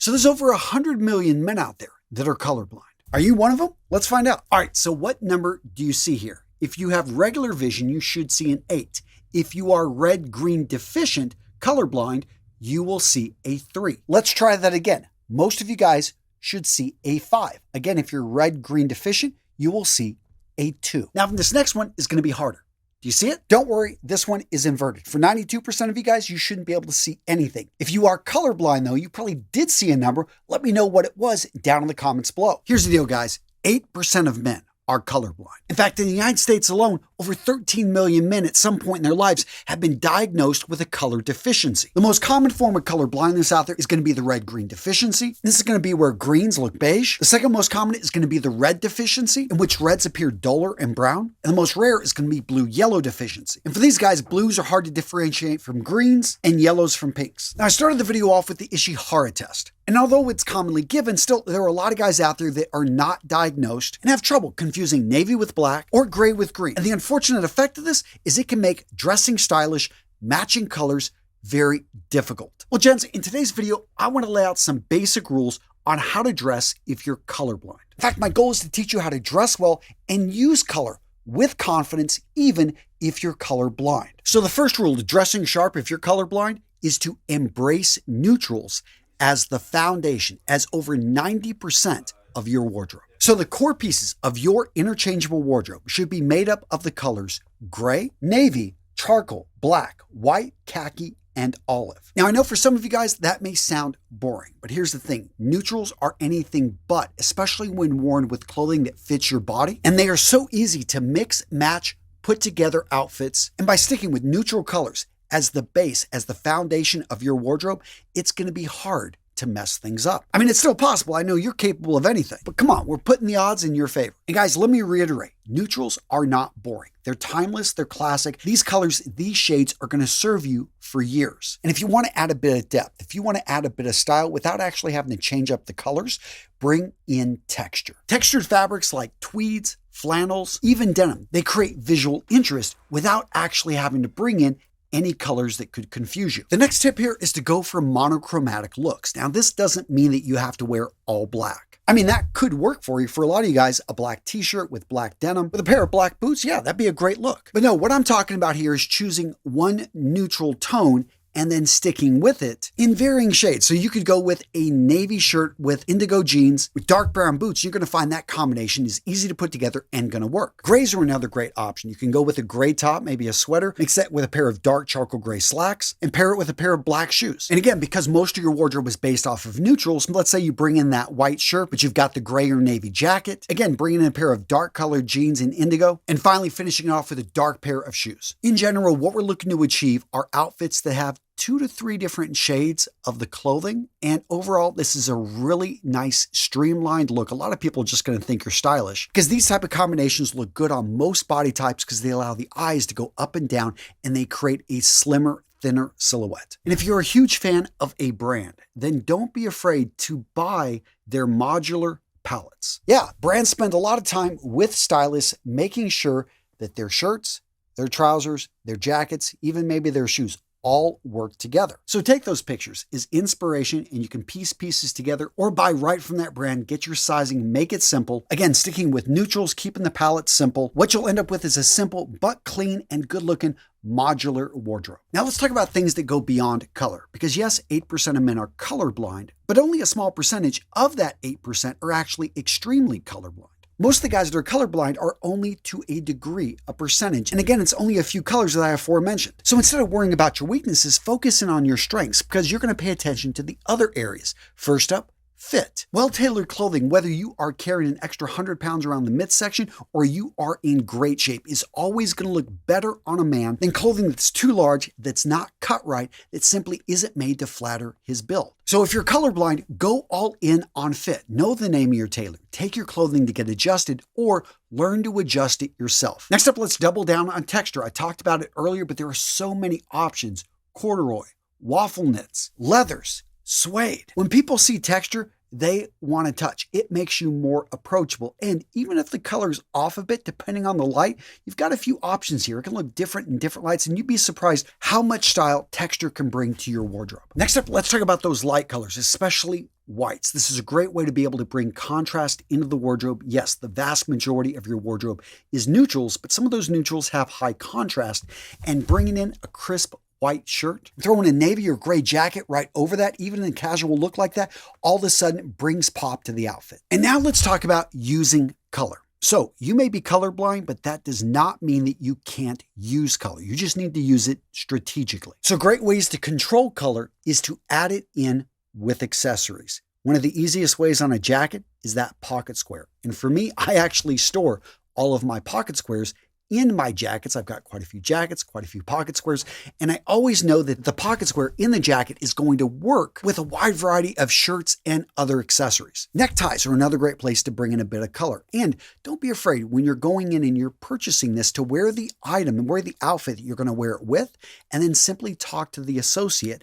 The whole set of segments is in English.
So there's over 100 million men out there that are colorblind. Are you one of them? Let's find out. All right, so what number do you see here? If you have regular vision, you should see an 8. If you are red-green deficient, colorblind, you will see a 3. Let's try that again. Most of you guys should see a 5. Again, if you're red-green deficient, you will see a 2. Now, this next one is going to be harder. Do you see it? Don't worry, this one is inverted. For 92% of you guys, you shouldn't be able to see anything. If you are colorblind, though, you probably did see a number. Let me know what it was down in the comments below. Here's the deal, guys. 8% of men are colorblind. In fact, in the United States alone, over 13 million men at some point in their lives have been diagnosed with a color deficiency. The most common form of color blindness out there is going to be the red-green deficiency. This is going to be where greens look beige. The second most common is going to be the red deficiency, in which reds appear duller and brown. And the most rare is going to be blue-yellow deficiency. And for these guys, blues are hard to differentiate from greens and yellows from pinks. Now, I started the video off with the Ishihara test. And although it's commonly given, still, there are a lot of guys out there that are not diagnosed and have trouble confusing navy with black or gray with green. And the unfortunate effect of this is it can make dressing stylish, matching colors very difficult. Well, gents, in today's video, I want to lay out some basic rules on how to dress if you're colorblind. In fact, my goal is to teach you how to dress well and use color with confidence, even if you're colorblind. So the first rule to dressing sharp if you're colorblind is to embrace neutrals as the foundation, as over 90% of your wardrobe. So the core pieces of your interchangeable wardrobe should be made up of the colors gray, navy, charcoal, black, white, khaki, and olive. Now, I know for some of you guys that may sound boring, but here's the thing. Neutrals are anything but, especially when worn with clothing that fits your body. And they are so easy to mix, match, put together outfits. And by sticking with neutral colors as the base, as the foundation of your wardrobe, it's going to be hard to mess things up. I mean, it's still possible. I know you're capable of anything, but come on, we're putting the odds in your favor. And guys, let me reiterate, neutrals are not boring. They're timeless, they're classic. These colors, these shades are going to serve you for years. And if you want to add a bit of depth, if you want to add a bit of style without actually having to change up the colors, bring in texture. Textured fabrics like tweeds, flannels, even denim, they create visual interest without actually having to bring in any colors that could confuse you. The next tip here is to go for monochromatic looks. Now, this doesn't mean that you have to wear all black. I mean, that could work for you. For a lot of you guys, a black t-shirt with black denim with a pair of black boots, yeah, that'd be a great look. But no, what I'm talking about here is choosing one neutral tone and then sticking with it in varying shades. So you could go with a navy shirt with indigo jeans with dark brown boots. You're going to find that combination is easy to put together and going to work. Grays are another great option. You can go with a gray top, maybe a sweater, mix that with a pair of dark charcoal gray slacks, and pair it with a pair of black shoes. And again, because most of your wardrobe is based off of neutrals, let's say you bring in that white shirt, but you've got the gray or navy jacket. Again, bring in a pair of dark colored jeans in indigo, and finally finishing it off with a dark pair of shoes. In general, what we're looking to achieve are outfits that have 2 to 3 different shades of the clothing. And overall, this is a really nice streamlined look. A lot of people are just going to think you're stylish because these type of combinations look good on most body types because they allow the eyes to go up and down and they create a slimmer, thinner silhouette. And if you're a huge fan of a brand, then don't be afraid to buy their modular palettes. Yeah, brands spend a lot of time with stylists making sure that their shirts, their trousers, their jackets, even maybe their shoes all work together. So take those pictures as inspiration and you can piece pieces together or buy right from that brand, get your sizing, make it simple. Again, sticking with neutrals, keeping the palette simple. What you'll end up with is a simple but clean and good looking modular wardrobe. Now let's talk about things that go beyond color because yes, 8% of men are colorblind, but only a small percentage of that 8% are actually extremely colorblind. Most of the guys that are colorblind are only to a degree, a percentage. And again, it's only a few colors that I aforementioned. So instead of worrying about your weaknesses, focus in on your strengths because you're going to pay attention to the other areas. First up, fit. Well-tailored clothing, whether you are carrying an extra 100 pounds around the midsection or you are in great shape, is always going to look better on a man than clothing that's too large, that's not cut right, that simply isn't made to flatter his build. So if you're colorblind, go all in on fit. Know the name of your tailor. Take your clothing to get adjusted or learn to adjust it yourself. Next up, let's double down on texture. I talked about it earlier, but there are so many options. Corduroy, waffle knits, leathers, suede. When people see texture, they want to touch. It makes you more approachable. And even if the color's off a bit, depending on the light, you've got a few options here. It can look different in different lights, and you'd be surprised how much style texture can bring to your wardrobe. Next up, let's talk about those light colors, especially whites. This is a great way to be able to bring contrast into the wardrobe. Yes, the vast majority of your wardrobe is neutrals, but some of those neutrals have high contrast, and bringing in a crisp white shirt, throwing a navy or gray jacket right over that, even in a casual look like that, all of a sudden brings pop to the outfit. And now let's talk about using color. So you may be colorblind, but that does not mean that you can't use color. You just need to use it strategically. So great ways to control color is to add it in with accessories. One of the easiest ways on a jacket is that pocket square. And for me, I actually store all of my pocket squares in my jackets. I've got quite a few jackets, quite a few pocket squares, and I always know that the pocket square in the jacket is going to work with a wide variety of shirts and other accessories. Neckties are another great place to bring in a bit of color. And don't be afraid when you're going in and you're purchasing this to wear the item and wear the outfit that you're going to wear it with, and then simply talk to the associate.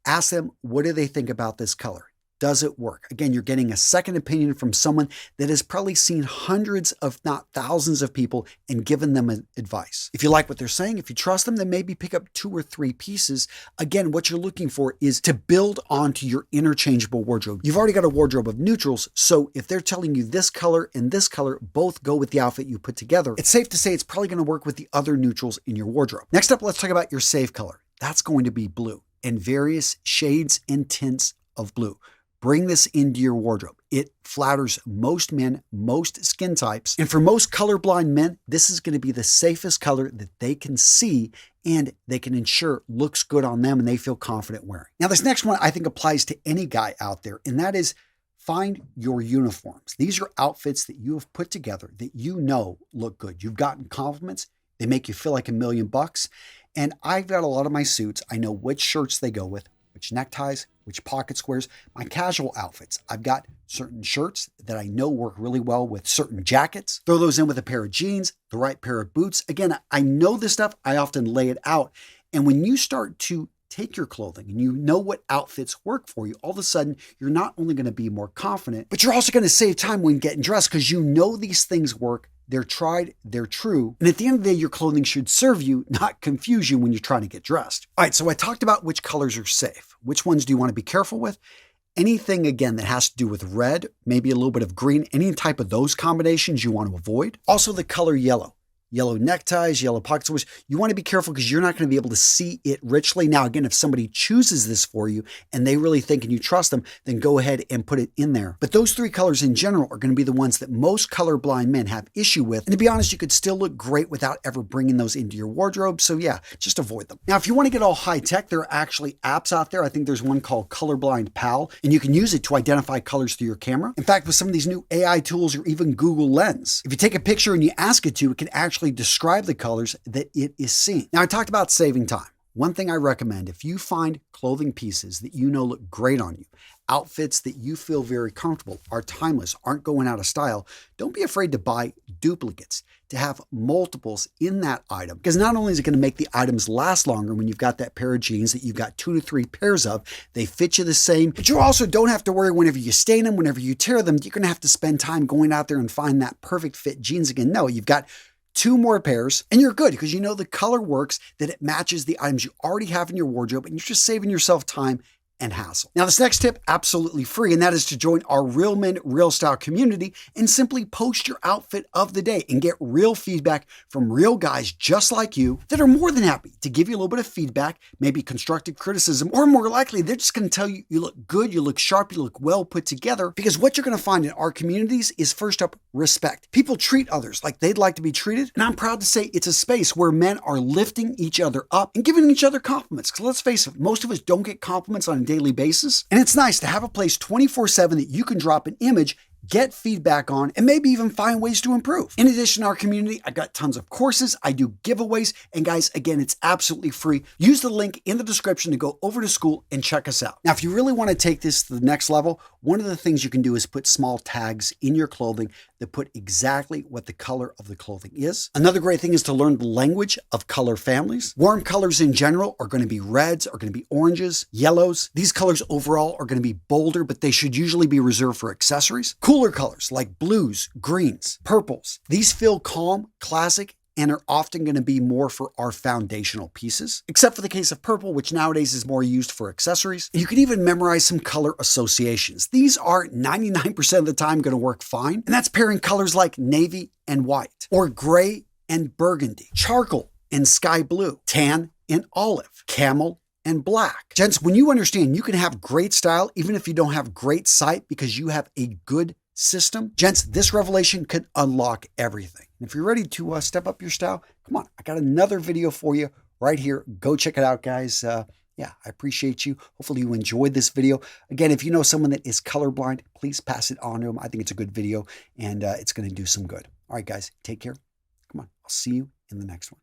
Ask them, what do they think about this color? Does it work? Again, you're getting a second opinion from someone that has probably seen hundreds, if not thousands of people and given them advice. If you like what they're saying, if you trust them, then maybe pick up 2 or 3 pieces. Again, what you're looking for is to build onto your interchangeable wardrobe. You've already got a wardrobe of neutrals, so if they're telling you this color and this color both go with the outfit you put together, it's safe to say it's probably going to work with the other neutrals in your wardrobe. Next up, let's talk about your safe color. That's going to be blue and various shades and tints of blue. Bring this into your wardrobe. It flatters most men, most skin types. And for most colorblind men, this is going to be the safest color that they can see and they can ensure looks good on them and they feel confident wearing. Now, this next one I think applies to any guy out there, and that is find your uniforms. These are outfits that you have put together that you know look good. You've gotten compliments. They make you feel like $1,000,000. And I've got a lot of my suits. I know which shirts they go with, which neckties, which pocket squares, my casual outfits. I've got certain shirts that I know work really well with certain jackets. Throw those in with a pair of jeans, the right pair of boots. Again, I know this stuff. I often lay it out. And when you start to take your clothing and you know what outfits work for you, all of a sudden, you're not only going to be more confident, but you're also going to save time when getting dressed because you know these things work. They're tried, they're true. And at the end of the day, your clothing should serve you, not confuse you when you're trying to get dressed. All right, so I talked about which colors are safe. Which ones do you want to be careful with? Anything, again, that has to do with red, maybe a little bit of green, any type of those combinations you want to avoid. Also, the color yellow. Yellow neckties, yellow pocket squares. You want to be careful because you're not going to be able to see it richly. Now, again, if somebody chooses this for you and they really think and you trust them, then go ahead and put it in there. But those 3 colors in general are going to be the ones that most colorblind men have issue with. And to be honest, you could still look great without ever bringing those into your wardrobe. So yeah, just avoid them. Now, if you want to get all high tech, there are actually apps out there. I think there's one called Colorblind Pal, and you can use it to identify colors through your camera. In fact, with some of these new AI tools or even Google Lens, if you take a picture and you ask it to, it can actually describe the colors that it is seeing. Now, I talked about saving time. One thing I recommend, if you find clothing pieces that you know look great on you, outfits that you feel very comfortable, are timeless, aren't going out of style, don't be afraid to buy duplicates, to have multiples in that item. Because not only is it going to make the items last longer when you've got that pair of jeans that you've got 2 to 3 pairs of, they fit you the same, but you also don't have to worry whenever you stain them, whenever you tear them, you're going to have to spend time going out there and find that perfect fit jeans again. No, you've got 2 more pairs and you're good because you know the color works, that it matches the items you already have in your wardrobe, and you're just saving yourself time and hassle. Now, this next tip, absolutely free, and that is to join our Real Men, Real Style community and simply post your outfit of the day and get real feedback from real guys just like you that are more than happy to give you a little bit of feedback, maybe constructive criticism, or more likely, they're just going to tell you you look good, you look sharp, you look well put together. Because what you're going to find in our communities is, first up, respect. People treat others like they'd like to be treated, and I'm proud to say it's a space where men are lifting each other up and giving each other compliments. Because let's face it, most of us don't get compliments on a daily basis. And it's nice to have a place 24/7 that you can drop an image, get feedback on, and maybe even find ways to improve. In addition to our community, I got tons of courses, I do giveaways, and guys, again, it's absolutely free. Use the link in the description to go over to school and check us out. Now, if you really want to take this to the next level, one of the things you can do is put small tags in your clothing that put exactly what the color of the clothing is. Another great thing is to learn the language of color families. Warm colors in general are going to be reds, are going to be oranges, yellows. These colors overall are going to be bolder, but they should usually be reserved for accessories. Cooler colors like blues, greens, purples. These feel calm, classic, and are often going to be more for our foundational pieces, except for the case of purple, which nowadays is more used for accessories. You can even memorize some color associations. These are 99% of the time going to work fine, and that's pairing colors like navy and white, or gray and burgundy, charcoal and sky blue, tan and olive, camel and black. Gents, when you understand you can have great style even if you don't have great sight because you have a good system, gents, this revelation could unlock everything. And if you're ready to step up your style, come on, I got another video for you right here. Go check it out, guys. Yeah, I appreciate you. Hopefully you enjoyed this video. Again, if you know someone that is colorblind, please pass it on to them. I think it's a good video and it's going to do some good. All right, guys, take care. Come on, I'll see you in the next one.